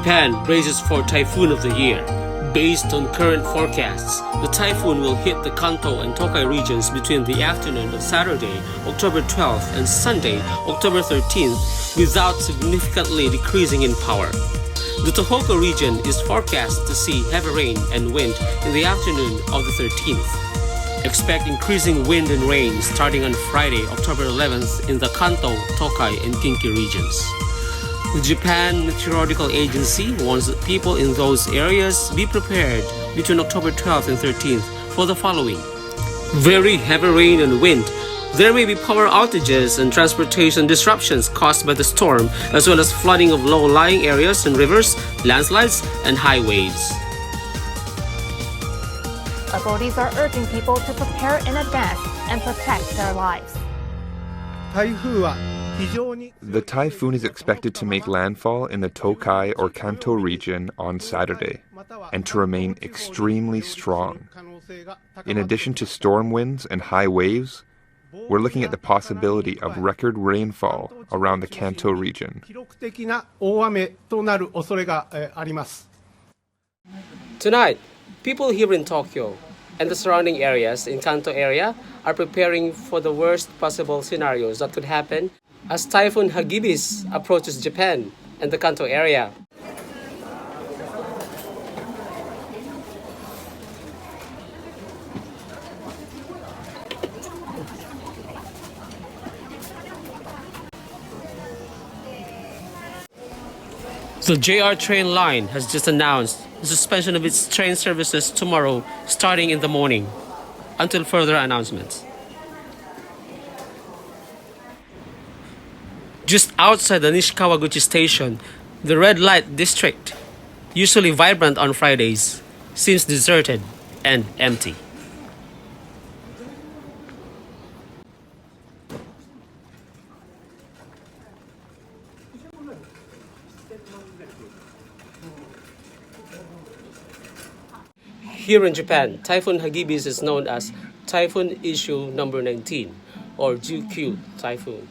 Japan braces for Typhoon of the Year. Based on current forecasts, the typhoon will hit the Kanto and Tokai regions between the afternoon of Saturday, October 12th and Sunday, October 13th, without significantly decreasing in power. The Tohoku region is forecast to see heavy rain and wind in the afternoon of the 13th. Expect increasing wind and rain starting on Friday, October 11th in the Kanto, Tokai, and Kinki regions. The Japan Meteorological Agency warns that people in those areas be prepared between October 12th and 13th for the following: very heavy rain and wind. There may be power outages and transportation disruptions caused by the storm, as well as flooding of low-lying areas and rivers, landslides, and high waves. Authorities are urging people to prepare in advance and protect their lives. The typhoon is expected to make landfall in the Tokai or Kanto region on Saturday and to remain extremely strong. In addition to storm winds and high waves, we're looking at the possibility of record rainfall around the Kanto region. Tonight, people here in Tokyo and the surrounding areas in Kanto area are preparing for the worst possible scenarios that could happen as Typhoon Hagibis approaches Japan and the Kanto area. The JR train line has just announced the suspension of its train services tomorrow starting in the morning until further announcements. Just outside the Nishikawaguchi station, the red light district, usually vibrant on Fridays, seems deserted and empty. Here in Japan, Typhoon Hagibis is known as Typhoon Issue Number 19 or Jukyu Typhoon.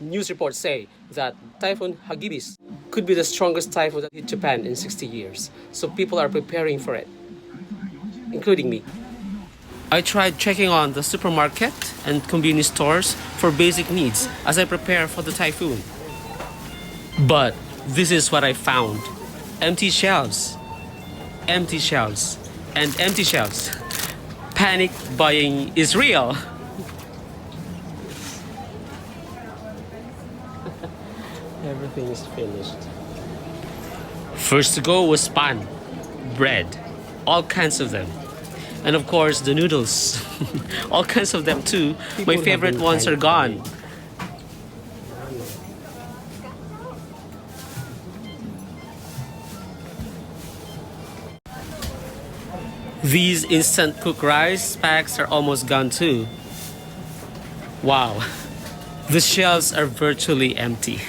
News reports say that Typhoon Hagibis could be the strongest typhoon that hit Japan in 60 years, so people are preparing for it, including me. I tried checking on the supermarket and convenience stores for basic needs as I prepare for the typhoon. But this is what I found: empty shelves. Empty shelves and empty shelves. Panic buying is real. Everything is finished. First to go was pan, bread, all kinds of them. And of course the noodles, all kinds of them too. My favorite ones are gone. These instant cooked rice packs are almost gone too. Wow, the shelves are virtually empty.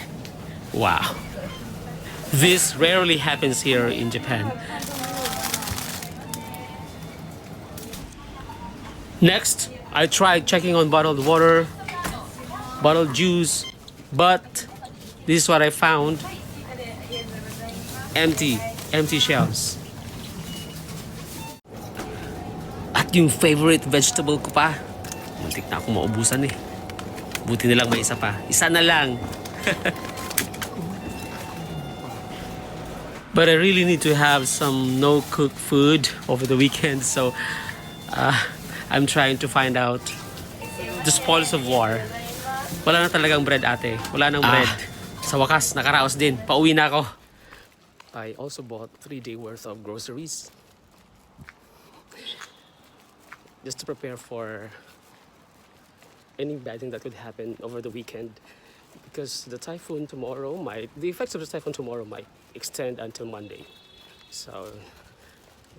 Wow, this rarely happens here in Japan. Next, I tried checking on bottled water, bottled juice, but this is what I found: empty shelves. At yung favorite vegetable ko pa, muntik na akong maubusan eh. Buti na lang may isa pa. Isa na lang. But I really need to have some no-cook food over the weekend, so I'm trying to find out the spoils of war. Wala na talagang bread, ate. Wala nang bread. Sa wakas, nakaraos din. Pauwi na ako. I also bought 3-day worth of groceries, just to prepare for any bad thing that could happen over the weekend, because the effects of the typhoon tomorrow might extend until Monday. So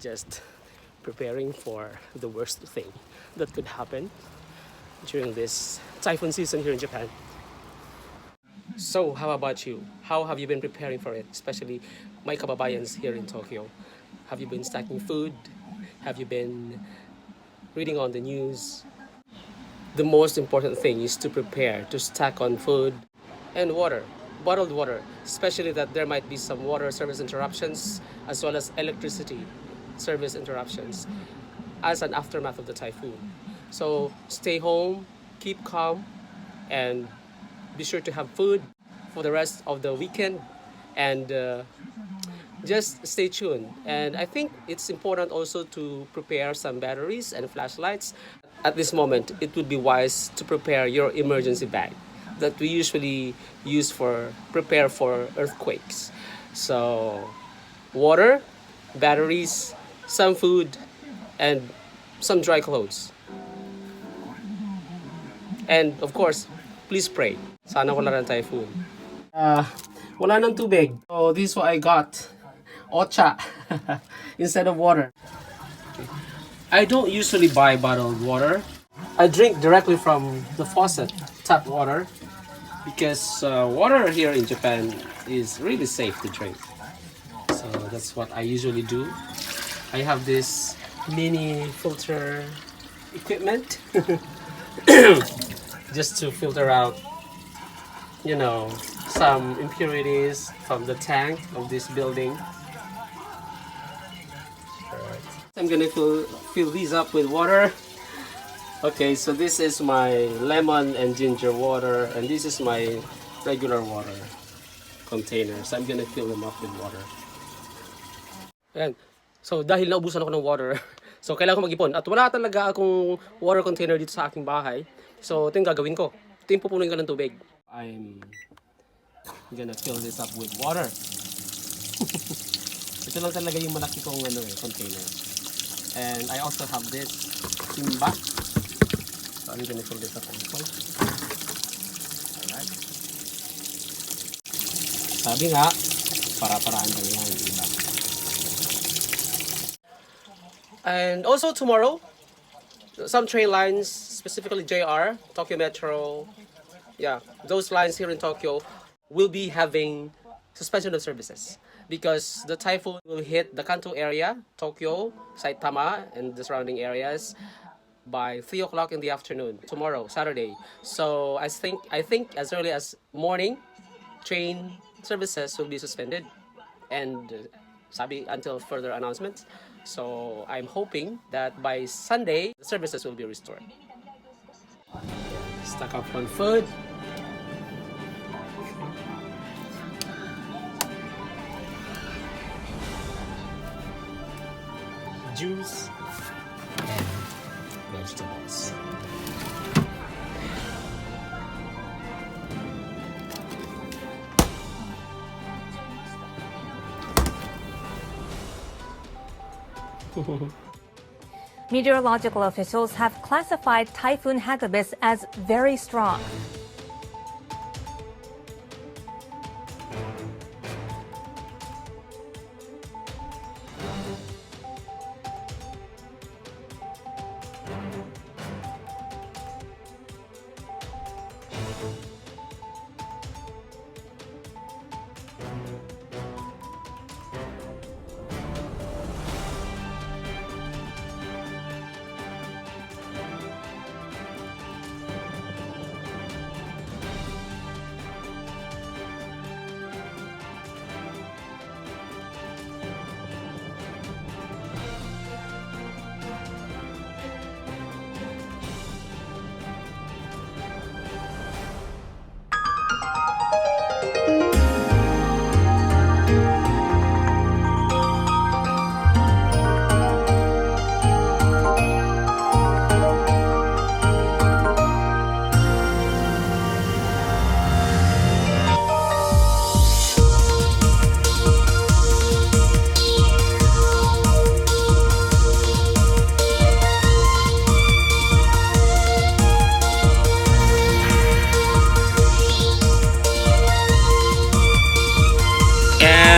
just preparing for the worst thing that could happen during this typhoon season here in Japan. So how about you? How have you been preparing for it, especially my kababayans here in Tokyo? Have you been stacking food? Have you been reading on the news? The most important thing is to prepare to stack on food and water bottled water, especially that there might be some water service interruptions as well as electricity service interruptions as an aftermath of the typhoon. So stay home, keep calm, and be sure to have food for the rest of the weekend, and just stay tuned. And I think it's important also to prepare some batteries and flashlights. At this moment, it would be wise to prepare your emergency bag that we usually use for prepare for earthquakes. So water, batteries, some food, and some dry clothes. And of course, please pray. Sana wala ng typhoon. Wala ng tubig. So this is what I got. Ocha instead of water. I don't usually buy bottled water. I drink directly from the faucet, tap water, because water here in Japan is really safe to drink. So that's what I usually do. I have this mini filter equipment just to filter out, you know, some impurities from the tank of this building. I'm gonna fill these up with water. Okay, so this is my lemon and ginger water, and this is my regular water container. So I'm gonna fill them up with water. Ayan. So dahil naubusan ako ng water, so kailangan ko mag-ipon. At wala talaga akong water container dito sa aking bahay. So ito yung gagawin ko. Ito yung pupunuin ko ng tubig. I'm gonna fill this up with water. Ito lang talaga yung malaki kong container. And I also have this timba. So I'm gonna fill this up also. Alright. Sabi nga, para-paraan lang yan, diba? And also tomorrow, some train lines, specifically JR, Tokyo Metro, yeah, those lines here in Tokyo will be having suspension of services because the typhoon will hit the Kanto area, Tokyo, Saitama, and the surrounding areas by 3 o'clock in the afternoon tomorrow, Saturday. So I think as early as morning, train services will be suspended, and sabi until further announcements. So I'm hoping that by Sunday the services will be restored. Stock up on food. Juice and vegetables. Meteorological officials have classified Typhoon Hagibis as very strong.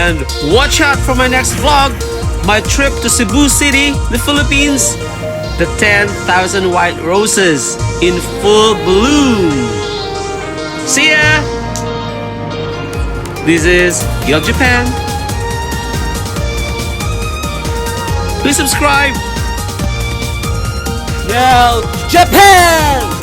And watch out for my next vlog, my trip to Cebu City, the Philippines, the 10,000 white roses in full bloom. See ya! This is Yo Japan. Please subscribe. Yo Japan!